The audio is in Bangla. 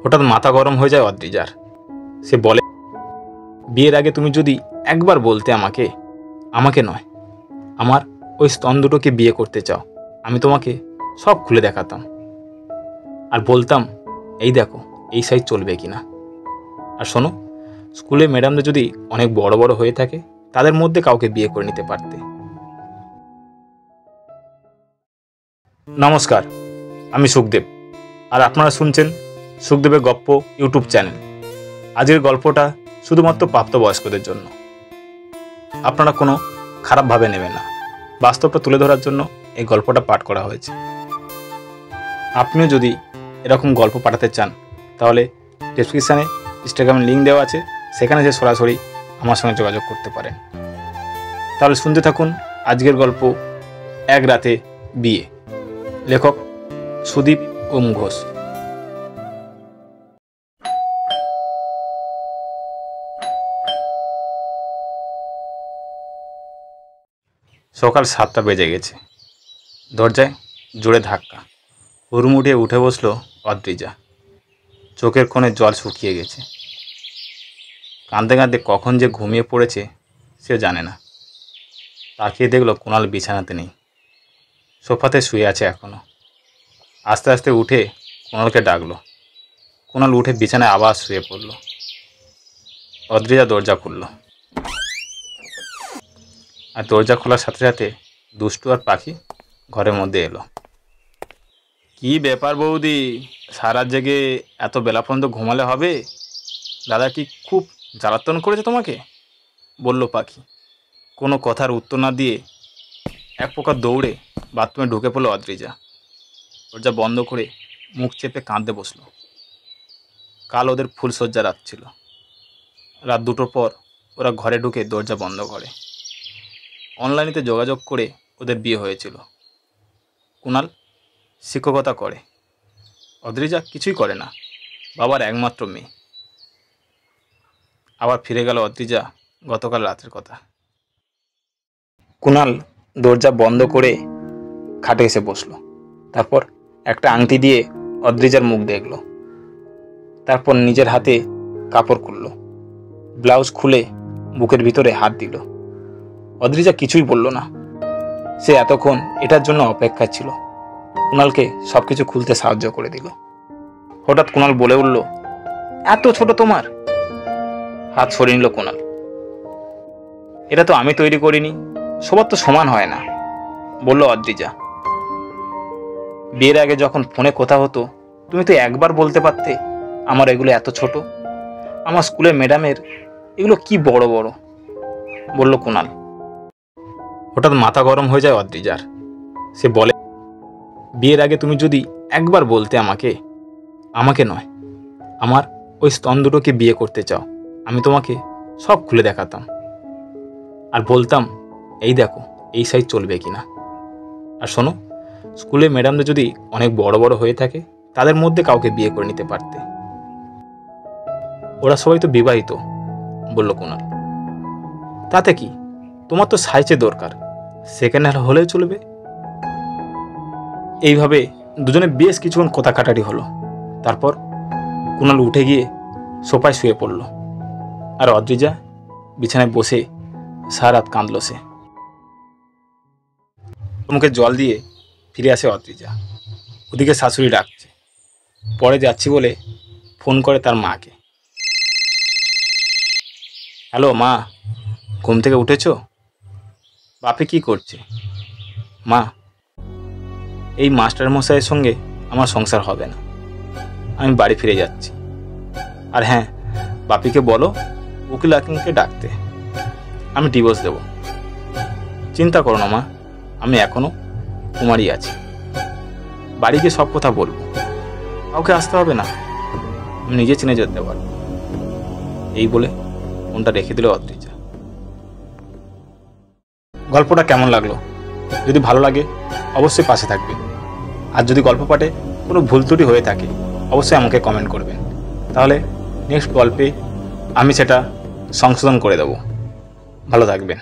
হঠাৎ মাথা গরম হয়ে যায় অদ্রিজার। সে বলে, বিয়ের আগে তুমি যদি একবার বলতে আমাকে নয়, আমার ওই স্তন দুটোকে বিয়ে করতে চাও, আমি তোমাকে সব খুলে দেখাতাম আর বলতাম এই দেখো এই সাইজ চলবে কিনা। আর শোনো, স্কুলে ম্যাডামদের যদি অনেক বড় বড় হয়ে থাকে তাদের মধ্যে কাউকে বিয়ে করে নিতে পারতে। নমস্কার, আমি সুখদেব আর আপনারা শুনছেন সুখদেবের গপ্প ইউটিউব চ্যানেল। আজকের গল্পটা শুধুমাত্র প্রাপ্তবয়স্কদের জন্য। আপনারা কোনো খারাপভাবে নেবেন না, বাস্তবটা তুলে ধরার জন্য এই গল্পটা পাঠ করা হয়েছে। আপনিও যদি এরকম গল্প পাঠাতে চান তাহলে ডেসক্রিপশানে ইনস্টাগ্রামের লিঙ্ক দেওয়া আছে, সেখানে যে সরাসরি আমার সঙ্গে যোগাযোগ করতে পারেন। তাহলে শুনতে থাকুন আজকের গল্প, এক রাতে বিয়ে। লেখক সুদীপ ওম ঘোষ। সকাল 7টা বেজে গেছে। দরজায় জোরে ধাক্কা। হুড়মুড়িয়ে উঠে বসলো অদ্রিজা। চোখের কোণে জল শুকিয়ে গেছে। কাঁদতে কাঁদতে কখন যে ঘুমিয়ে পড়েছে সে জানে না। তাকিয়ে দেখলো কুণাল বিছানাতে নেই, সোফাতে শুয়ে আছে এখনো। আস্তে আস্তে উঠে কুণালকে ডাকলো। কুণাল উঠে বিছানায় আবার শুয়ে পড়ল। অদ্রিজা দরজা খুলল, আর দরজা খোলার সাথে সাথে দুষ্টু আর পাখি ঘরের মধ্যে এলো। কি ব্যাপার বৌদি, সারা জেগে এত বেলা পর্যন্ত ঘুমালে হবে? দাদা কি খুব জ্বালাতন করেছে তোমাকে? বলল পাখি। কোনো কথার উত্তর না দিয়ে এক প্রকার দৌড়ে বাথরুমে ঢুকে পড়লো অদ্রিজা। দরজা বন্ধ করে মুখ চেপে কাঁদতে বসলো। কাল ওদের ফুলশয্যা রাত ছিল। রাত 2টোর পর ওরা ঘরে ঢুকে দরজা বন্ধ করে। অনলাইনেতে যোগাযোগ করে ওদের বিয়ে হয়েছিল। কুণাল শিক্ষকতা করে, অদ্রিজা কিছুই করে না, বাবার একমাত্র মেয়ে। আবার ফিরে গেল অদ্রিজা গতকাল রাতের কথা। কুণাল দরজা বন্ধ করে খাটে এসে বসলো। তারপর একটা আংটি দিয়ে অদ্রিজার মুখ দেখল। তারপর নিজের হাতে কাপড় খুলল, ব্লাউজ খুলে বুকের ভিতরে হাত দিল। অদ্রিজা কিছুই বলল না। সে এতক্ষণ এটার জন্য অপেক্ষা ছিল। কুণালকে সবকিছু খুলতে সাহায্য করে দিল। হঠাৎ কুণাল বলে উঠল, এত ছোট তোমার? হাত সরিয়ে নিল কুণাল। এটা তো আমি তৈরি করিনি, সবার তো সমান হয় না, বলল অদ্রিজা। বিয়ের আগে যখন ফোনে কথা হতো তুমি তো একবার বলতে পারতে আমার এগুলো এত ছোট। আমার স্কুলের ম্যাডামের এগুলো কি বড় বড়, বলল কুণাল। হঠাৎ মাথা গরম হয়ে যায় অদ্রিজার। সে বলে, বিয়ের আগে তুমি যদি একবার বলতে আমাকে নয়, আমার ওই স্তন দুটোকে বিয়ে করতে চাও, আমি তোমাকে সব খুলে দেখাতাম আর বলতাম এই দেখো এই সাইজ চলবে কিনা। আর শোনো, স্কুলে ম্যাডামদের যদি অনেক বড় বড় হয়ে থাকে তাদের মধ্যে কাউকে বিয়ে করে নিতে পারতে। ওরা সবাই তো বিবাহিত, বলল কুণাল। তাতে কি, তোমার তো সাইজের দরকার, সেকেন্ড হ্যান্ড হলেও চলবে। এইভাবে দুজনে বেশ কিছুক্ষণ কথা কাটারি হলো। তারপর কুণাল উঠে গিয়ে সোফায় শুয়ে পড়ল, আর অদ্রিজা বিছানায় বসে সারা রাত কাঁদল। সে মুখে জল দিয়ে ফিরে আসে অদ্রিজা। ওদিকে শাশুড়ি ডাকছে। পরে যাচ্ছি বলে ফোন করে তার মাকে। হ্যালো মা, ঘুম থেকে উঠেছো? বাপি কি করছে? মা, এই মাস্টার মশাইয়ের সঙ্গে আমার সংসার হবে না, আমি বাড়ি ফিরে যাচ্ছি। আর হ্যাঁ, বাপিকে বলো উকিল হাকিমকে ডাকতে, আমি ডিভোর্স দেব। চিন্তা করো না মা, আমি এখনো কুমারী আছি, বাড়ি গিয়ে সব কথা বলবো, কাউকে আসতে হবে না, আমি নিজে চিনে যেতে পারবো। এই বলে ফোনটা রেখে দিল অদ্রিজা। গল্পটা কেমন লাগলো? যদি ভালো লাগে অবশ্যই পাশে থাকবে, আর যদি গল্প পাঠে কোনো ভুল ত্রুটি হয়ে থাকে অবশ্যই আমাকে কমেন্ট করবেন, তাহলে নেক্সট গল্পে আমি সেটা সংশোধন করে দেব। ভালো থাকবেন।